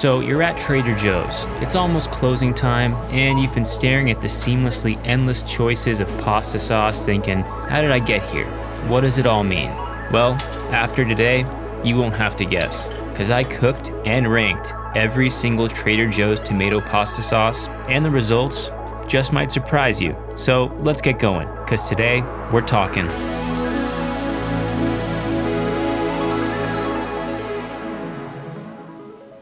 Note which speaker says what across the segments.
Speaker 1: So you're at Trader Joe's. It's almost closing time, and you've been staring at the seamlessly endless choices of pasta sauce thinking, how did I get here? What does it all mean? Well, after today, you won't have to guess, because I cooked and ranked every single Trader Joe's tomato pasta sauce, and the results just might surprise you. So let's get going, because today we're talking.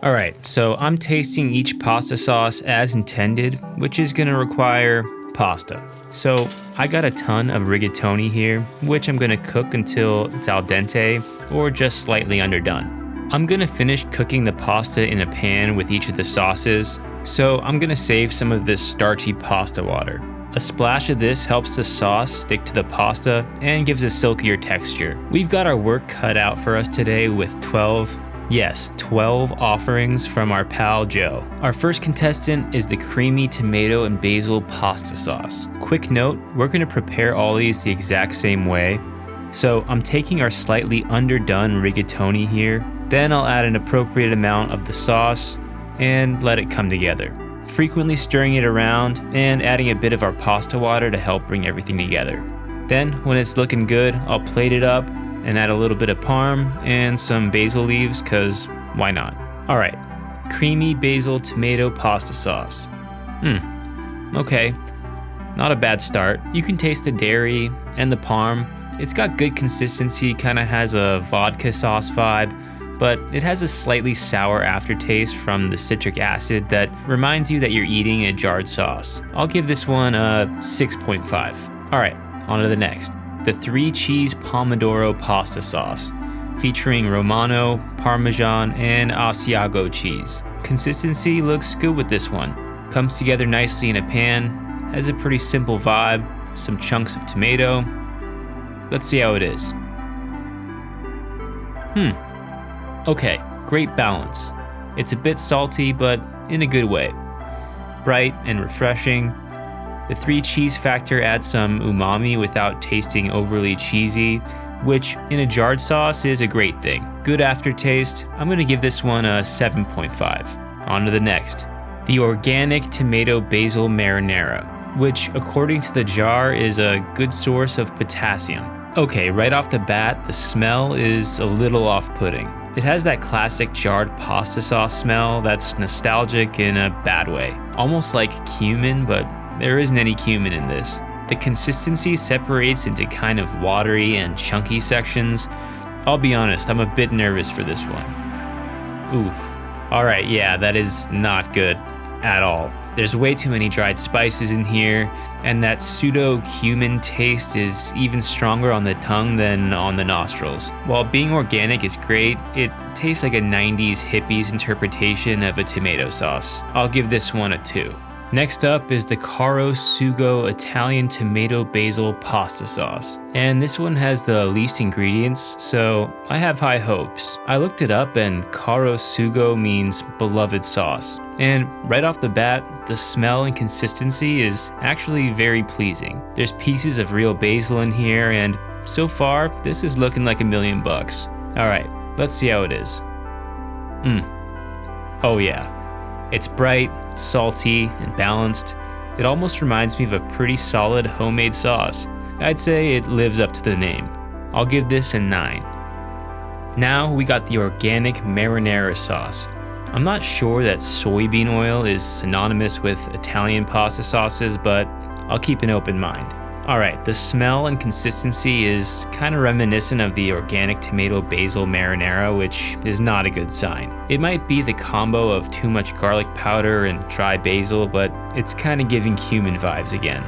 Speaker 1: Alright, so I'm tasting each pasta sauce as intended, which is going to require pasta. So I got a ton of rigatoni here, which I'm going to cook until it's al dente or just slightly underdone. I'm going to finish cooking the pasta in a pan with each of the sauces, so I'm going to save some of this starchy pasta water. A splash of this helps the sauce stick to the pasta and gives a silkier texture. We've got our work cut out for us today with 12 offerings from our pal Joe. Our first contestant is the creamy tomato and basil pasta sauce. Quick note, we're going to prepare all these the exact same way. So I'm taking our slightly underdone rigatoni here, then I'll add an appropriate amount of the sauce and let it come together. Frequently stirring it around and adding a bit of our pasta water to help bring everything together. Then when it's looking good, I'll plate it up and add a little bit of parm and some basil leaves, cause why not? Alright, creamy basil tomato pasta sauce. Okay, not a bad start. You can taste the dairy and the parm. It's got good consistency, kinda has a vodka sauce vibe, but it has a slightly sour aftertaste from the citric acid that reminds you that you're eating a jarred sauce. I'll give this one a 6.5. Alright, on to the next. The 3-cheese Pomodoro pasta sauce, featuring Romano, Parmesan, and Asiago cheese. Consistency looks good with this one. Comes together nicely in a pan, has a pretty simple vibe, some chunks of tomato. Let's see how it is. Okay, great balance. It's a bit salty, but in a good way. Bright and refreshing. The 3-cheese factor adds some umami without tasting overly cheesy, which in a jarred sauce is a great thing. Good aftertaste. I'm going to give this one a 7.5. On to the next. The organic tomato basil marinara, which according to the jar is a good source of potassium. Okay, right off the bat, the smell is a little off-putting. It has that classic jarred pasta sauce smell that's nostalgic in a bad way. Almost like cumin, but there isn't any cumin in this. The consistency separates into kind of watery and chunky sections. I'll be honest, I'm a bit nervous for this one. Oof. Alright, yeah, that is not good at all. There's way too many dried spices in here, and that pseudo-cumin taste is even stronger on the tongue than on the nostrils. While being organic is great, it tastes like a 90s hippies interpretation of a tomato sauce. I'll give this one a 2. Next up is the Caro Sugo Italian tomato basil pasta sauce. And this one has the least ingredients, so I have high hopes. I looked it up and Caro Sugo means beloved sauce. And right off the bat, the smell and consistency is actually very pleasing. There's pieces of real basil in here, and so far, this is looking like $1 million. Alright, let's see how it is. Oh yeah. It's bright, salty, and balanced. It almost reminds me of a pretty solid homemade sauce. I'd say it lives up to the name. I'll give this a 9. Now we got the organic marinara sauce. I'm not sure that soybean oil is synonymous with Italian pasta sauces, but I'll keep an open mind. Alright, the smell and consistency is kind of reminiscent of the organic tomato basil marinara, which is not a good sign. It might be the combo of too much garlic powder and dry basil, but it's kind of giving cumin vibes again.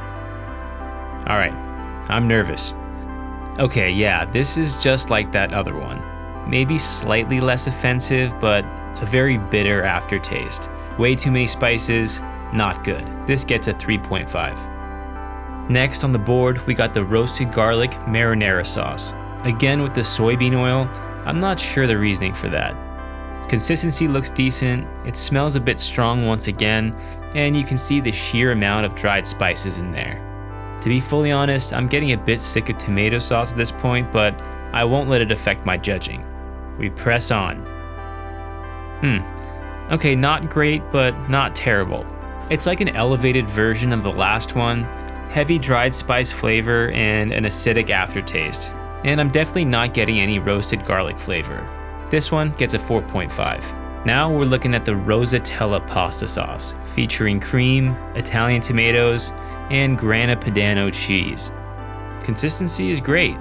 Speaker 1: Alright, I'm nervous. Okay, yeah, this is just like that other one. Maybe slightly less offensive, but a very bitter aftertaste. Way too many spices, not good. This gets a 3.5. Next on the board, we got the roasted garlic marinara sauce. Again with the soybean oil, I'm not sure the reasoning for that. Consistency looks decent, it smells a bit strong once again, and you can see the sheer amount of dried spices in there. To be fully honest, I'm getting a bit sick of tomato sauce at this point, but I won't let it affect my judging. We press on. Okay, not great, but not terrible. It's like an elevated version of the last one, heavy dried spice flavor and an acidic aftertaste. And I'm definitely not getting any roasted garlic flavor. This one gets a 4.5. Now we're looking at the Rosatella pasta sauce, featuring cream, Italian tomatoes, and Grana Padano cheese. Consistency is great.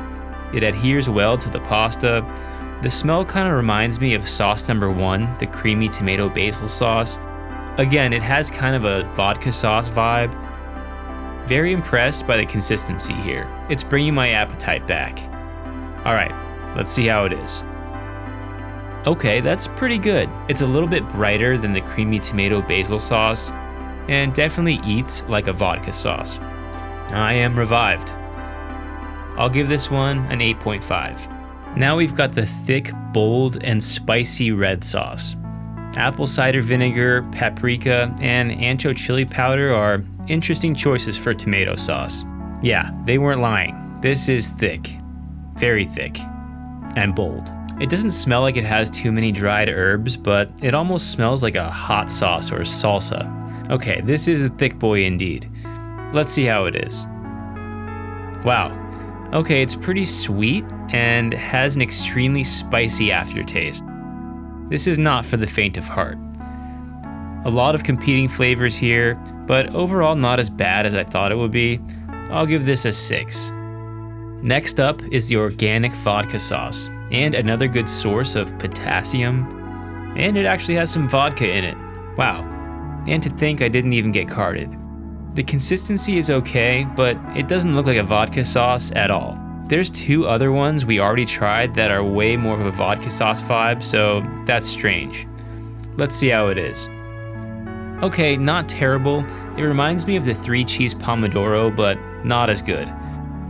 Speaker 1: It adheres well to the pasta. The smell kind of reminds me of sauce number 1, the creamy tomato basil sauce. Again, it has kind of a vodka sauce vibe. Very impressed by the consistency here. It's bringing my appetite back. Alright, let's see how it is. Okay, that's pretty good. It's a little bit brighter than the creamy tomato basil sauce, and definitely eats like a vodka sauce. I am revived. I'll give this one an 8.5. Now we've got the thick, bold, and spicy red sauce. Apple cider vinegar, paprika, and ancho chili powder are interesting choices for tomato sauce. Yeah, they weren't lying. This is thick. Very thick. And bold. It doesn't smell like it has too many dried herbs, but it almost smells like a hot sauce or salsa. Okay, this is a thick boy indeed. Let's see how it is. Wow. Okay, it's pretty sweet and has an extremely spicy aftertaste. This is not for the faint of heart. A lot of competing flavors here, but overall not as bad as I thought it would be. I'll give this a 6. Next up is the organic vodka sauce, and another good source of potassium. And it actually has some vodka in it. Wow. And to think I didn't even get carded. The consistency is okay, but it doesn't look like a vodka sauce at all. There's 2 other ones we already tried that are way more of a vodka sauce vibe, so that's strange. Let's see how it is. Okay, not terrible. It reminds me of the 3 cheese Pomodoro, but not as good.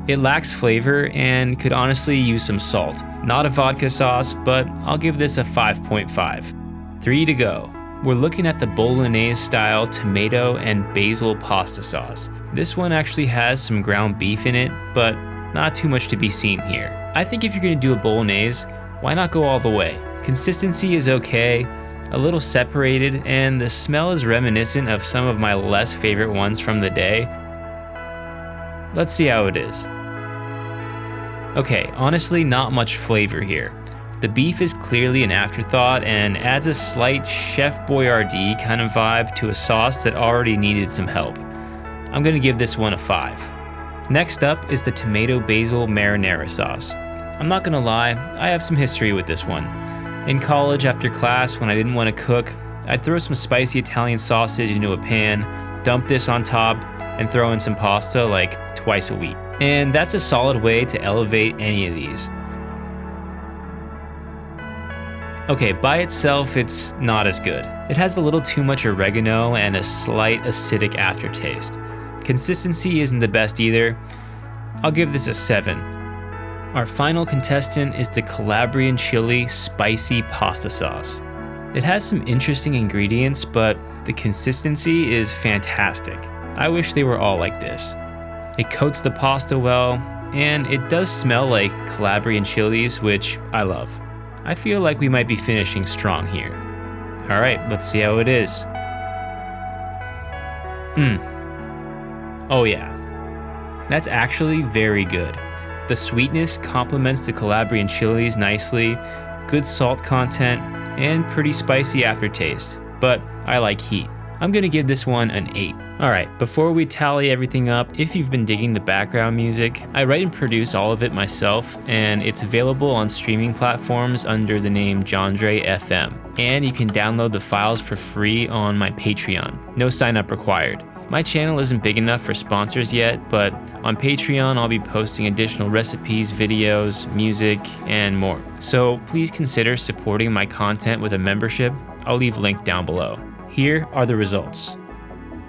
Speaker 1: It lacks flavor and could honestly use some salt. Not a vodka sauce, but I'll give this a 5.5. 3 to go. We're looking at the Bolognese style tomato and basil pasta sauce. This one actually has some ground beef in it, but not too much to be seen here. I think if you're gonna do a Bolognese, why not go all the way? Consistency is okay, a little separated, and the smell is reminiscent of some of my less favorite ones from the day. Let's see how it is. Okay, honestly, not much flavor here. The beef is clearly an afterthought and adds a slight Chef Boyardee kind of vibe to a sauce that already needed some help. I'm gonna give this one a 5. Next up is the tomato basil marinara sauce. I'm not gonna lie, I have some history with this one. In college, after class, when I didn't want to cook, I'd throw some spicy Italian sausage into a pan, dump this on top, and throw in some pasta like twice a week. And that's a solid way to elevate any of these. Okay, by itself, it's not as good. It has a little too much oregano and a slight acidic aftertaste. Consistency isn't the best either. I'll give this a 7. Our final contestant is the Calabrian chili spicy pasta sauce. It has some interesting ingredients, but the consistency is fantastic. I wish they were all like this. It coats the pasta well, and it does smell like Calabrian chilies, which I love. I feel like we might be finishing strong here. Alright, let's see how it is. Oh yeah. That's actually very good. The sweetness complements the Calabrian chilies nicely, good salt content, and pretty spicy aftertaste. But I like heat. I'm gonna give this one an 8. Alright, before we tally everything up, if you've been digging the background music, I write and produce all of it myself, and it's available on streaming platforms under the name Jandre FM. And you can download the files for free on my Patreon. No sign up required. My channel isn't big enough for sponsors yet, but on Patreon I'll be posting additional recipes, videos, music, and more. So please consider supporting my content with a membership. I'll leave a link down below. Here are the results.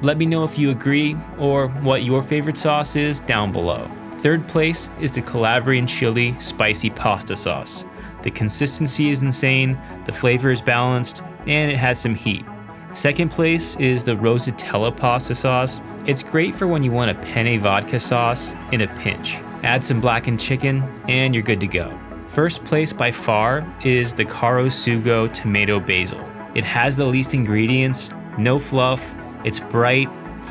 Speaker 1: Let me know if you agree or what your favorite sauce is down below. Third place is the Calabrian chili spicy pasta sauce. The consistency is insane, the flavor is balanced, and it has some heat. Second place is the Rosatella pasta sauce. It's great for when you want a penne vodka sauce in a pinch. Add some blackened chicken and you're good to go. First place by far is the Caro Sugo tomato basil. It has the least ingredients, no fluff, it's bright,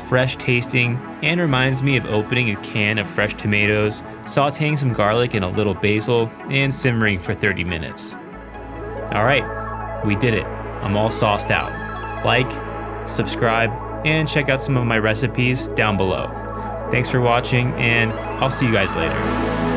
Speaker 1: fresh tasting, and reminds me of opening a can of fresh tomatoes, sauteing some garlic and a little basil, and simmering for 30 minutes. Alright, we did it. I'm all sauced out. Like, subscribe, and check out some of my recipes down below. Thanks for watching, and I'll see you guys later.